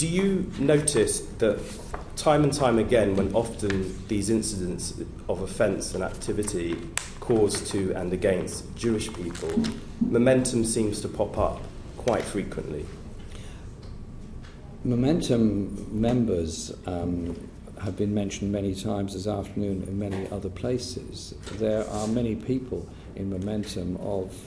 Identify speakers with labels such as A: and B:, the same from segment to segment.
A: Do you notice that time and time again, when often these incidents of offence and activity caused to and against Jewish people, Momentum seems to pop up quite frequently?
B: Momentum members have been mentioned many times this afternoon in many other places. There are many people in Momentum of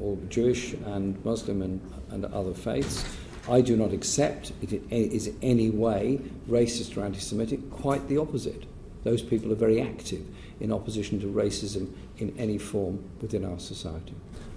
B: all Jewish and Muslim and other faiths. I do not accept it is in any way racist or anti-Semitic. Quite the opposite. Those people are very active in opposition to racism in any form within our society.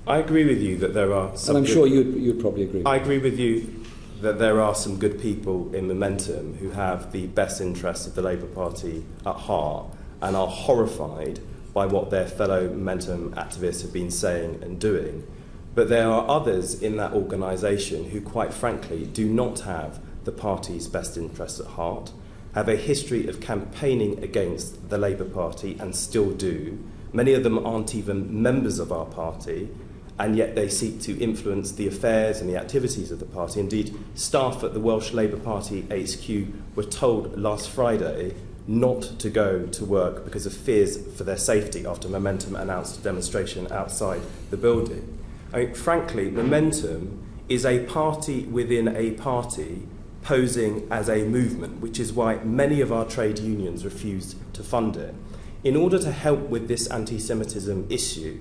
A: I agree with you that there are some...
B: And I'm sure you'd probably agree with
A: I agree with you that there are some good people in Momentum who have the best interests of the Labour Party at heart and are horrified by what their fellow Momentum activists have been saying and doing. But there are others in that organisation who, quite frankly, do not have the party's best interests at heart, have a history of campaigning against the Labour Party and still do. Many of them aren't even members of our party, and yet they seek to influence the affairs and the activities of the party. Indeed, staff at the Welsh Labour Party HQ were told last Friday not to go to work because of fears for their safety after Momentum announced a demonstration outside the building. I mean, frankly, Momentum is a party within a party posing as a movement, which is why many of our trade unions refused to fund it. In order to help with this anti-Semitism issue,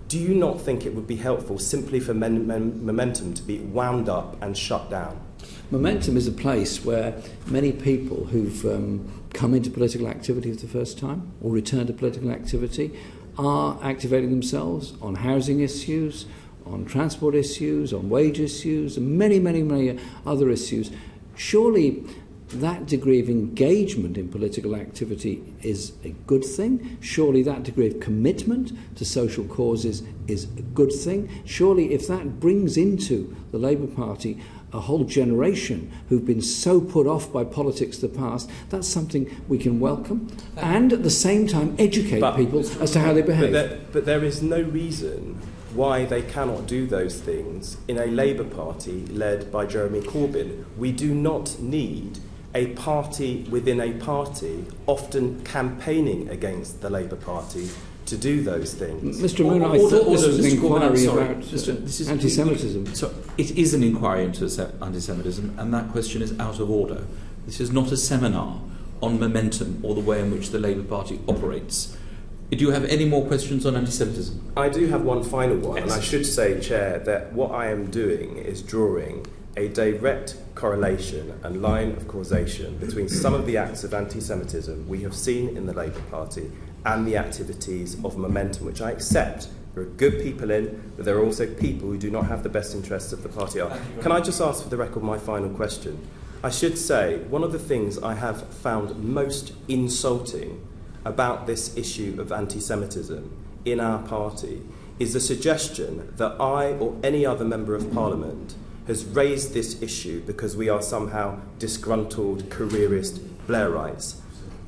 A: do you not think it would be helpful simply for Momentum to be wound up and shut down?
B: Momentum is a place where many people who've come into political activity for the first time or returned to political activity are activating themselves on housing issues, on transport issues, on wage issues, and many, many, many other issues. Surely that degree of engagement in political activity is a good thing. Surely that degree of commitment to social causes is a good thing. Surely if that brings into the Labour Party a whole generation who've been so put off by politics of the past, that's something we can welcome and at the same time educate people as to how they behave.
A: But there is no reason why they cannot do those things in a Labour Party led by Jeremy Corbyn. We do not need a party within a party, often campaigning against the Labour Party, to do those things.
B: Mr. Moon, I thought this was an inquiry about anti-Semitism.
C: So it is an inquiry into anti-Semitism, and that question is out of order. This is not a seminar on Momentum or the way in which the Labour Party operates. Do you have any more questions on anti-Semitism?
A: I do have one final one, and I should say, Chair, that what I am doing is drawing a direct correlation and line of causation between some of the acts of anti-Semitism we have seen in the Labour Party and the activities of Momentum, which I accept. There are good people in, but there are also people who do not have the best interests of the party. Can I just ask for the record my final question? I should say, one of the things I have found most insulting about this issue of anti-Semitism in our party is the suggestion that I or any other Member of Parliament has raised this issue because we are somehow disgruntled, careerist Blairites.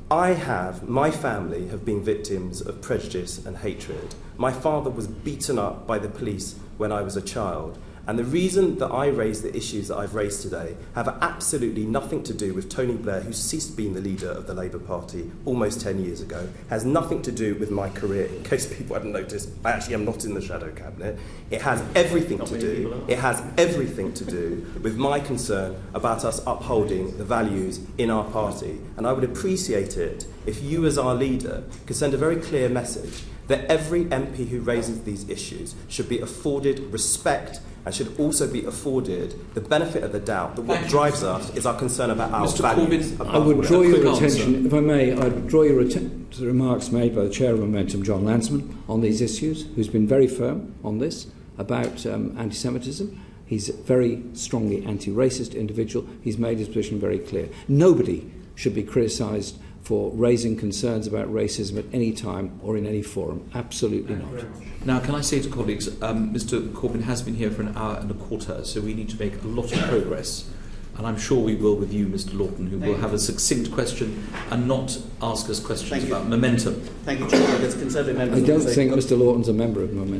A: My family have been victims of prejudice and hatred. My father was beaten up by the police when I was a child. And the reason that I raise the issues that I've raised today have absolutely nothing to do with Tony Blair, who ceased being the leader of the Labour Party almost 10 years ago, has nothing to do with my career. In case people hadn't noticed, I actually am not in the shadow cabinet. It has everything to do with my concern about us upholding the values in our party. And I would appreciate it if you as our leader could send a very clear message that every MP who raises these issues should be afforded respect and should also be afforded the benefit of the doubt that what drives us is our concern about our values.
C: Corbyn,
B: I would draw your attention, if I may, I'd draw your attention to the remarks made by the Chair of Momentum, John Landsman, on these issues, who's been very firm on this, about anti-Semitism. He's a very strongly anti-racist individual. He's made his position very clear. Nobody should be criticised for raising concerns about racism at any time or in any forum. Absolutely not.
C: Now, can I say to colleagues, Mr. Corbyn has been here for an hour and a quarter, so we need to make a lot of progress. And I'm sure we will with you, Mr. Lawton, who will have a succinct question and not ask us questions about Momentum.
D: Thank you, Chuka. Conservative members.
B: I don't think Mr. Lawton's a member of Momentum.